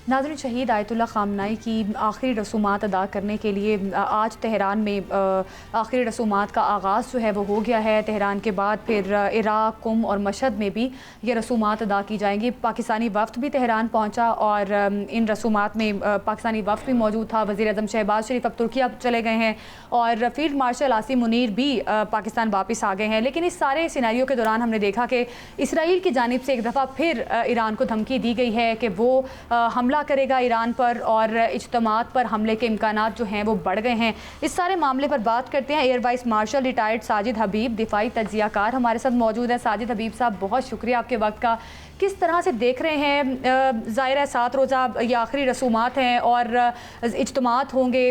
नाज़रीन, शहीद आयतुल्लाह ख़ामनाई की आखिरी रसूमात अदा करने के लिए आज तेहरान में आखिरी रसूमात का आगाज़ जो है वो हो गया है। तेहरान के बाद फिर इराक़, कुम और मशहद में भी ये रसूमात अदा की जाएंगी। पाकिस्तानी वफ़द भी तेहरान पहुँचा और इन रसूमात में पाकिस्तानी वफ़द भी मौजूद था। वज़ीर आज़म शहबाज शरीफ अब तुर्किया चले गए हैं और फ़ील्ड मार्शल आसिम मुनीर भी पाकिस्तान वापस आ गए हैं। लेकिन इस सारे सिनेरियो के दौरान हमने देखा कि इसराइल की जानिब से एक दफ़ा फिर ईरान को धमकी दी गई है कि वो हमला करेगा ईरान पर और इज्तिमात पर हमले के इम्कानात जो हैं वो बढ़ गए हैं। इस सारे मामले पर बात करते हैं। Air vice marshal retired Sajid Habib, दिफाई तज्जियाकार हमारे साथ मौजूद हैं। साजिद हबीब साहब, बहुत शुक्रिया आपके वक्त का। किस तरह से देख रहे हैं, ज़ाहिर है 7 रोज़ा ये आखिरी रसूमात हैं और इज्तिमात होंगे,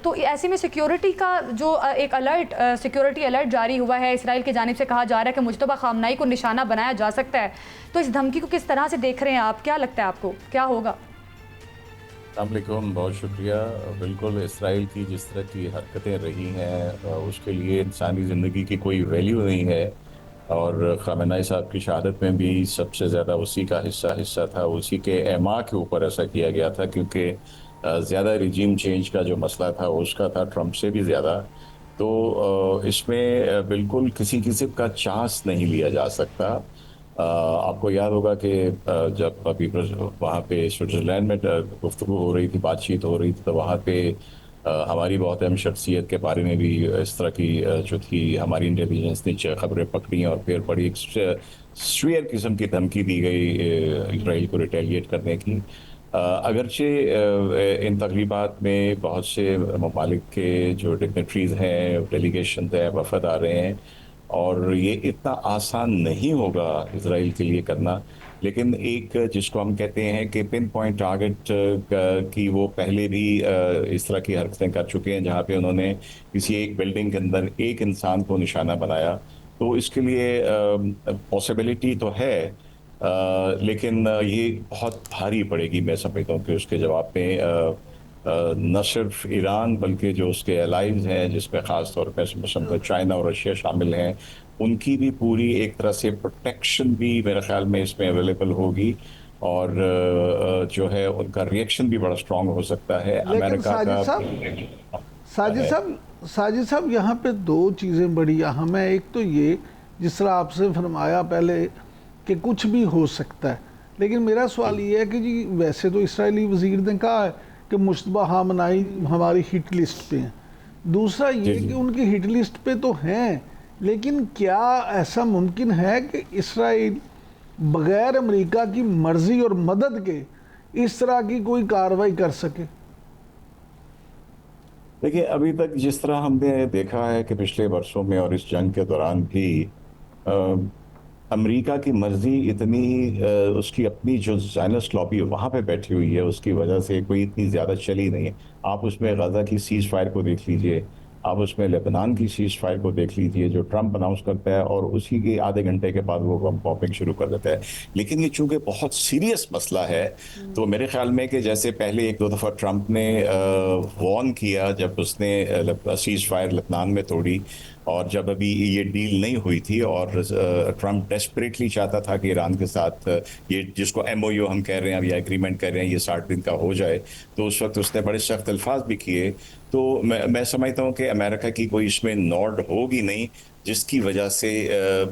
तो ऐसे में सिक्योरिटी का जो एक अलर्ट, सिक्योरिटी अलर्ट जारी हुआ है, इसराइल की जानिब से कहा जा रहा है कि मुज्तबा ख़ामनाई को निशाना बनाया जा सकता है, तो इस धमकी को किस तरह से देख रहे हैं आप? क्या लगता है आपको क्या होगा? अस्सलामुअलैकुम, बहुत शुक्रिया। बिल्कुल, इसराइल की जिस तरह की हरकतें रही हैं उसके लिए इंसानी ज़िंदगी की कोई वैल्यू नहीं है। और ख़ामेनी साहब की शहादत में भी सबसे ज़्यादा उसी का हिस्सा था, उसी के एमा के ऊपर ऐसा किया गया था, क्योंकि ज़्यादा रिजीम चेंज का जो मसला था उसका था ट्रंप से भी ज़्यादा। तो इसमें बिल्कुल किसी किस्म का चांस नहीं लिया जा सकता। आपको याद होगा कि जब अभी वहाँ पे स्विट्ज़रलैंड में गुफ्तगू हो रही थी, बातचीत हो रही थी, तो वहाँ पे हमारी बहुत अहम शख्सियत के बारे में भी इस तरह की जो थी हमारी इंटेलिजेंस ने खबरें पकड़ी और फिर बड़ी एक स्वीयर किस्म की धमकी दी गई इसराइल को रिटेलिएट करने की। अगरचे इन तकरीबात में बहुत से ममालिक के जो डिग्नेटरीज हैं, डेलीगेशन हैं, वफद आ रहे हैं, और ये इतना आसान नहीं होगा इसराइल के लिए करना। लेकिन एक जिसको हम कहते हैं कि पिन पॉइंट टारगेट की, वो पहले भी इस तरह की हरकतें कर चुके हैं जहां पे उन्होंने किसी एक बिल्डिंग के अंदर एक इंसान को निशाना बनाया। तो इसके लिए पॉसिबिलिटी तो है, लेकिन ये बहुत भारी पड़ेगी। मैं समझता हूँ कि उसके जवाब में न सिर्फ ईरान बल्कि जो उसके एलाइज हैं, जिसमें ख़ास तौर पर चाइना और रशिया शामिल हैं, उनकी भी पूरी एक तरह से प्रोटेक्शन भी मेरे ख्याल में इसमें अवेलेबल होगी। और जो है उनका रिएक्शन भी बड़ा स्ट्रांग हो सकता है लेकिन अमेरिका साजिद का साहब, साजिद है। साहब साजिद साहब यहाँ पे दो चीज़ें बड़ी अहम है। एक तो ये, जिस तरह आपसे फरमाया पहले कि कुछ भी हो सकता है, लेकिन मेरा सवाल ये है कि जी वैसे तो इसराइली वज़ीर ने कहा है कि मुश्तबा ख़ामनेई हमारी हिट लिस्ट पे हैं। दूसरा जी ये जी। कि उनकी हिट लिस्ट पे तो हैं, लेकिन क्या ऐसा मुमकिन है कि इसराइल बग़ैर अमेरिका की मर्ज़ी और मदद के इस तरह की कोई कार्रवाई कर सके? देखिए, अभी तक जिस तरह हमने देखा है कि पिछले वर्षों में और इस जंग के दौरान भी अ, अमेरिका की मर्जी इतनी, उसकी अपनी जो ज़ायनिस्ट लॉबी वहां पे बैठी हुई है, उसकी वजह से कोई इतनी ज़्यादा चली नहीं है। आप उसमें गजा की सीज फायर को देख लीजिए, आप उसमें लेबनान की सीज फायर को देख लीजिए, जो ट्रंप अनाउंस करता है और उसी के आधे घंटे के बाद वो बम पॉपिंग शुरू कर देता है। लेकिन ये चूंकि बहुत सीरियस मसला है, तो मेरे ख्याल में कि जैसे पहले एक दो दफ़ा ट्रंप ने वॉर्न किया जब उसने सीज फायर लेबनान में तोड़ी, और जब अभी ये डील नहीं हुई थी और ट्रंप डेस्परेटली चाहता था कि ईरान के साथ ये जिसको एमओयू हम कह रहे हैं, अब ये एग्रीमेंट कर रहे हैं, ये 60 दिन का हो जाए, तो उस वक्त उसने बड़े सख्त अल्फाज भी किए। तो मैं समझता हूँ कि अमेरिका की कोई इसमें नॉड होगी नहीं, जिसकी वजह से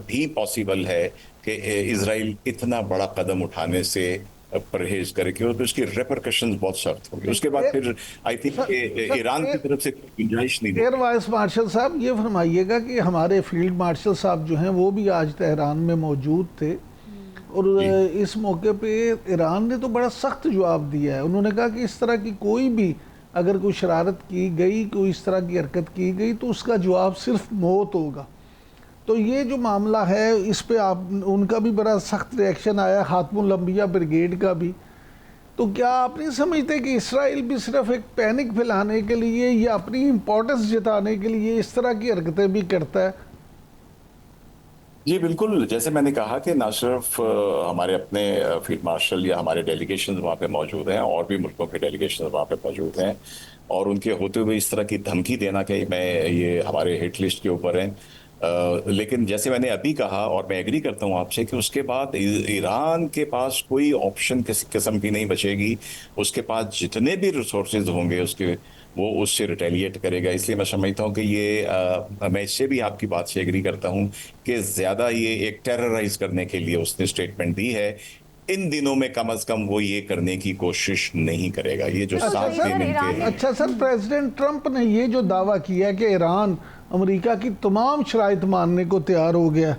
भी पॉसिबल है कि इसराइल इतना बड़ा कदम उठाने से परहेज करे, क्योंकि उसकी रेपरकशंस बहुत सख्त होंगे। उसके बाद ए, फिर आई थिंक ईरान की सर, तरफ से गुंजाइश नहीं एयर देगी। वाइस मार्शल साहब, ये फरमाइएगा कि हमारे फील्ड मार्शल साहब जो हैं वो भी आज तेहरान में मौजूद थे, और जी इस मौके पे ईरान ने तो बड़ा सख्त जवाब दिया है। उन्होंने कहा कि इस तरह की कोई भी अगर कोई शरारत की गई, कोई इस तरह की हरकत की गई, तो उसका जवाब सिर्फ मौत होगा। तो ये जो मामला है, इस पे आप उनका भी बड़ा सख्त रिएक्शन आया, खातमुल अंबिया ब्रिगेड का भी। तो क्या आप नहीं समझते कि इसराइल भी सिर्फ एक पैनिक फैलाने के लिए या अपनी इम्पोर्टेंस जताने के लिए इस तरह की हरकतें भी करता है? जी, बिल्कुल। जैसे मैंने कहा कि ना सिर्फ हमारे अपने फील्ड मार्शल या हमारे डेलीगेशन वहाँ पे मौजूद हैं, और भी मुल्कों के डेलीगेशन वहाँ पे मौजूद हैं, और उनके होते हुए इस तरह की धमकी देना कि मैं ये हमारे हिट लिस्ट के ऊपर हैं, लेकिन जैसे मैंने अभी कहा और मैं एग्री करता हूं आपसे कि उसके बाद ईरान के पास कोई ऑप्शन किसी किस्म की नहीं बचेगी। उसके पास जितने भी रिसोर्सेज होंगे उसके, वो उससे रिटेलिएट करेगा। इसलिए मैं समझता हूं कि ये मैं इससे भी आपकी बात से एग्री करता हूं कि ज्यादा ये एक टेरराइज करने के लिए उसने स्टेटमेंट दी है। इन दिनों में कम से कम वो ये करने की कोशिश नहीं करेगा। ये जो बिल्कुल सात सही दिन सर, ईरान इनके ने अच्छा सर, प्रेसिडेंट ट्रंप ने ये जो दावा किया कि ईरान अमेरिका की तमाम शराइत मानने को तैयार हो गया,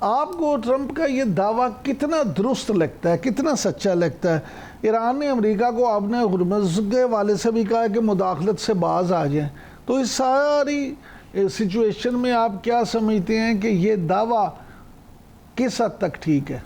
आपको ट्रंप का ये दावा कितना दुरुस्त लगता है, कितना सच्चा लगता है? ईरान ने अमेरिका को आपने हुर्मुज़ के वाले से भी कहा कि मुदाखलत से बाज आ जाएं, तो इस सारी सिचुएशन में आप क्या समझते हैं कि ये दावा किस हद तक ठीक है?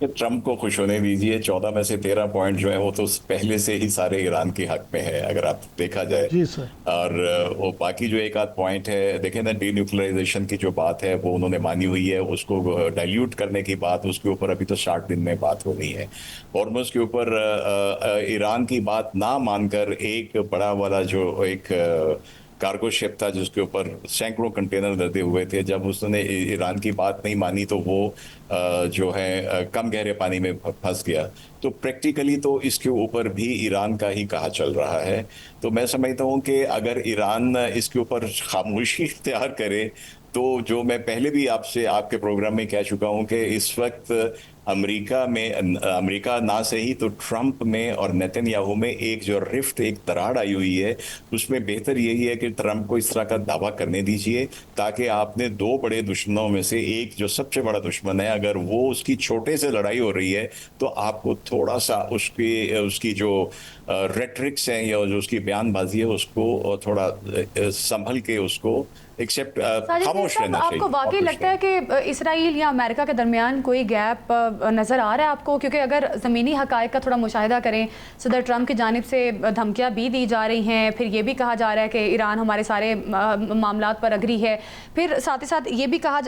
कि ट्रंप को खुश होने दीजिए। 14 में से 13 पॉइंट जो है वो तो पहले से ही सारे ईरान के हक में है, अगर आप देखा जाए। जी सर। और वो बाकी जो एक आध पॉइंट है, देखें ना, डीन्यूक्लियराइजेशन की जो बात है वो उन्होंने मानी हुई है। उसको डाइल्यूट करने की बात, उसके ऊपर अभी तो 60 दिन में बात होनी है। हॉर्मुज़ के ऊपर ईरान की बात ना मानकर एक बड़ा वाला जो एक कार्गो शिप था जिसके ऊपर सैकड़ों कंटेनर लदे हुए थे, जब उसने ईरान की बात नहीं मानी तो वो जो है कम गहरे पानी में फंस गया। तो प्रैक्टिकली तो इसके ऊपर भी ईरान का ही कहा चल रहा है। तो मैं समझता हूँ कि अगर ईरान इसके ऊपर खामोशी इख्तियार करे, तो जो मैं पहले भी आपसे आपके प्रोग्राम में कह चुका हूं कि इस वक्त अमेरिका ना सही तो ट्रंप में और नेतन्याहू में एक जो रिफ्ट, एक दरार आई हुई है, उसमें बेहतर यही है कि ट्रंप को इस तरह का दावा करने दीजिए, ताकि आपने दो बड़े दुश्मनों में से एक जो सबसे बड़ा दुश्मन है, अगर वो उसकी छोटे से लड़ाई हो रही है तो आपको थोड़ा सा उसकी जो रेट्रिक्स हैं या जो उसकी बयानबाजी है उसको थोड़ा संभल के उसको एक्सेप्ट खामोश रहना चाहिए। आपको वाकई लगता है कि इसराइल या अमेरिका के दरमियान कोई गैप नज़र आ रहा है आपको? क्योंकि अगर ज़मीनी हक़ाइक़ का थोड़ा मुशाहिदा करें, सदर ट्रंप की जानिब से धमकियाँ भी दी जा रही हैं, फिर ये भी कहा जा रहा है कि ईरान हमारे सारे मामलात पर अग्री है, फिर साथ ही साथ ये भी कहा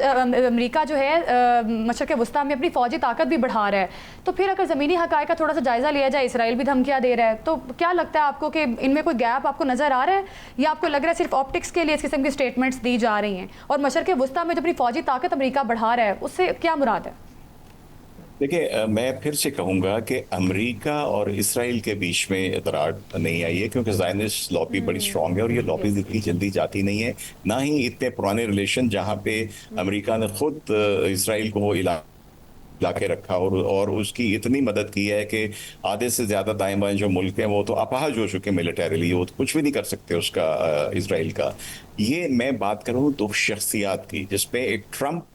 अमेरिका जो है मशरक़ वस्ता में अपनी फ़ौजी ताकत भी बढ़ा रहा है। तो फिर अगर ज़मीनी हक़ाइक़ का थोड़ा सा जायज़ा लिया जाए, इसराइल भी धमकियाँ दे रहा है, तो क्या लगता है आपको कि इनमें कोई गैप आपको नज़र आ रहा है, या आपको लग रहा है सिर्फ ऑप्टिक्स के लिए इस किस्म की स्टेटमेंट्स दी जा रही हैं? और मशरक़ वस्ता में जो अपनी फौजी ताकत अमेरिका बढ़ा रहा है, उससे क्या मुराद है? देखिए, मैं फिर से कहूंगा कि अमेरिका और इसराइल के बीच में दरार नहीं आई है, क्योंकि ज़ायनिस्ट लॉबी बड़ी स्ट्रांग है और ये लॉबी इतनी जल्दी जाती नहीं है। ना ही इतने पुराने रिलेशन जहां पे अमेरिका ने खुद इसराइल को ला के रखा और उसकी इतनी मदद की है कि आधे से ज्यादा दाएं बाएं जो मुल्क हैं वो तो अपाहज हो चुके मिलिटरीली, वो तो कुछ भी नहीं कर सकते उसका इसराइल का। ये मैं बात कर रहा हूँ दो शख्सियात की, जिसपे एक ट्रंप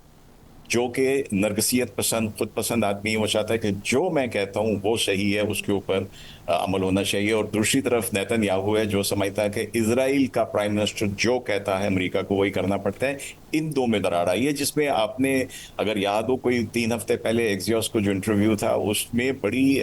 जो कि नरगसियत पसंद, खुद पसंद आदमी है, वो चाहता है कि जो मैं कहता हूँ वो सही है, उसके ऊपर अमल होना चाहिए। और दूसरी तरफ नेतन्याहू है जो समझता है कि इजराइल का प्राइम मिनिस्टर जो कहता है अमेरिका को वही करना पड़ता है। इन दो में दरार आई है, जिसमें आपने अगर याद हो, कोई 3 हफ्ते पहले एक्सियोस को जो इंटरव्यू था उसमें बड़ी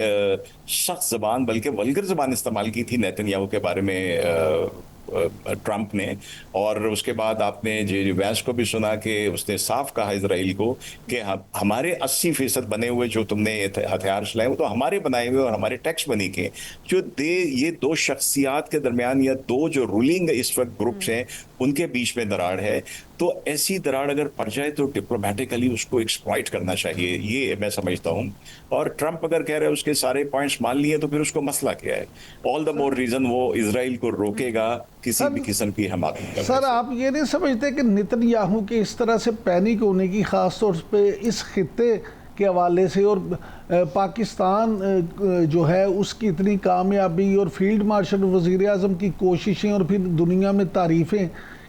सख्त जबान, बल्कि वल्गर जबान इस्तेमाल की थी नेतन्याहू के बारे में ट्रंप ने। और उसके बाद आपने जे वैंस को भी सुना कि उसने साफ कहा इसराइल को कि हमारे 80% बने हुए जो तुमने हथियार चलाए वो तो हमारे बनाए हुए और हमारे टैक्स बनी के। ये दो शख्सियात के दरमियान या दो जो रूलिंग इस वक्त ग्रुप्स हैं उनके बीच में दरार है। तो ऐसी दरार अगर पड़ जाए तो डिप्लोमेटिकली उसको एक्सप्लॉइट करना चाहिए, ये मैं समझता हूँ। और ट्रंप अगर कह रहे हैं उसके सारे पॉइंट्स मान लिए तो फिर उसको मसला क्या है? ऑल द मोर रीजन वो इसराइल को रोकेगा किसी भी किस्म की हमाकत। सर, आप ये नहीं समझते कि नेतन्याहू के इस तरह से पैनिक होने की खास तौर पे इस खित्ते के हवाले से और पाकिस्तान जो है उसकी इतनी कामयाबी और फील्ड मार्शल वज़ीर आज़म की कोशिशें और फिर दुनिया में तारीफ़ें,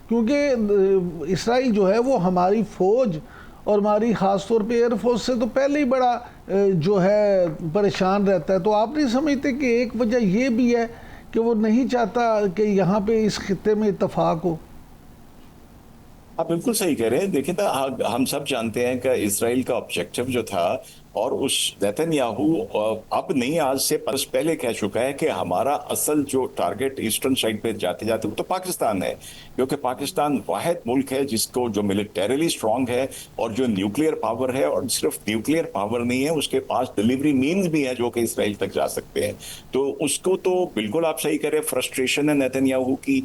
क्योंकि इसराइल जो है वो हमारी फ़ौज और हमारी ख़ास तौर पे एयरफोर्स से तो पहले ही बड़ा जो है परेशान रहता है, तो आप नहीं समझते कि एक वजह ये भी है कि वो नहीं चाहता कि यहाँ पे इस खित्ते में इत्तफाक हो? आप बिल्कुल सही कह रहे हैं। देखिए ना, हम सब जानते हैं कि इसराइल का ऑब्जेक्टिव जो था और उस नेतन्याहू अब नहीं, आज से बरस पहले कह चुका है कि हमारा असल जो टारगेट ईस्टर्न साइड पे जाते जाते वो तो पाकिस्तान है, क्योंकि पाकिस्तान वाहिद मुल्क है जिसको जो मिलिटरीली स्ट्रांग है और जो न्यूक्लियर पावर है, और सिर्फ न्यूक्लियर पावर नहीं है, उसके पास डिलीवरी मीन्स भी है जो कि इसराइल तक जा सकते हैं। तो उसको तो बिल्कुल आप सही करें, फ्रस्ट्रेशन है नेतन्याहू की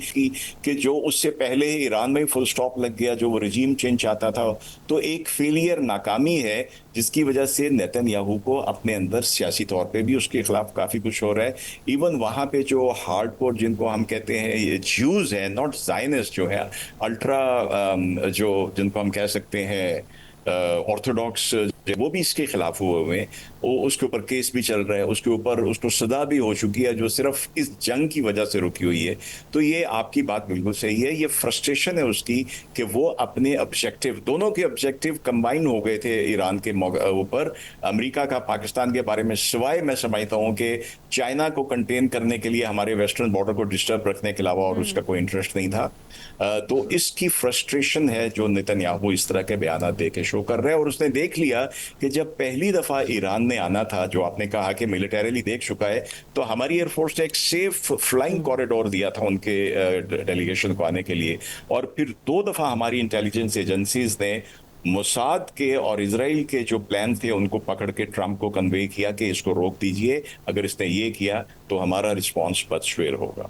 कि जो उससे पहले ईरान में फुल स्टॉप लग गया, जो वो रिजीम चेंज चाहता था, तो एक फेलियर, नाकामी है जिसकी वजह से नेतन्याहू को अपने अंदर सियासी तौर पे भी उसके खिलाफ काफी कुछ हो रहा है। इवन वहां पे जो हार्डकोर जिनको हम कहते हैं ये ज्यूज हैं, नॉट जायनिस्ट जो है, अल्ट्रा जो जिनको हम कह सकते हैं ऑर्थोडॉक्स, वो भी इसके खिलाफ हुए हैं। वो उसके ऊपर केस भी चल रहा है, उसके ऊपर उसको सजा भी हो चुकी है जो सिर्फ इस जंग की वजह से रुकी हुई है। तो ये आपकी बात बिल्कुल सही है, ये फ्रस्ट्रेशन है उसकी कि वो अपने ऑब्जेक्टिव, दोनों के ऑब्जेक्टिव कंबाइन हो गए थे ईरान के ऊपर, अमेरिका का पाकिस्तान के बारे में, सिवाय मैं समझता हूँ कि चाइना को कंटेन करने के लिए हमारे वेस्टर्न बॉर्डर को डिस्टर्ब रखने के अलावा और उसका कोई इंटरेस्ट नहीं था। तो इसकी फ्रस्ट्रेशन है जो नेतन्याहू इस तरह के बयान दे के शो कर रहे हैं। और उसने देख लिया कि जब पहली दफा ईरान ने आना था, जो आपने कहा कि मिलिटरीली देख चुका है, तो हमारी एयरफोर्स ने एक सेफ फ्लाइंग कॉरिडोर दिया था उनके डेलीगेशन को आने के लिए। और फिर दो दफा हमारी इंटेलिजेंस एजेंसीज ने मोसाद के और इजराइल के जो प्लान थे उनको पकड़ के ट्रंप को कन्वे किया कि इसको रोक दीजिए, अगर इसने ये किया तो हमारा रिस्पॉन्स बदशुर होगा।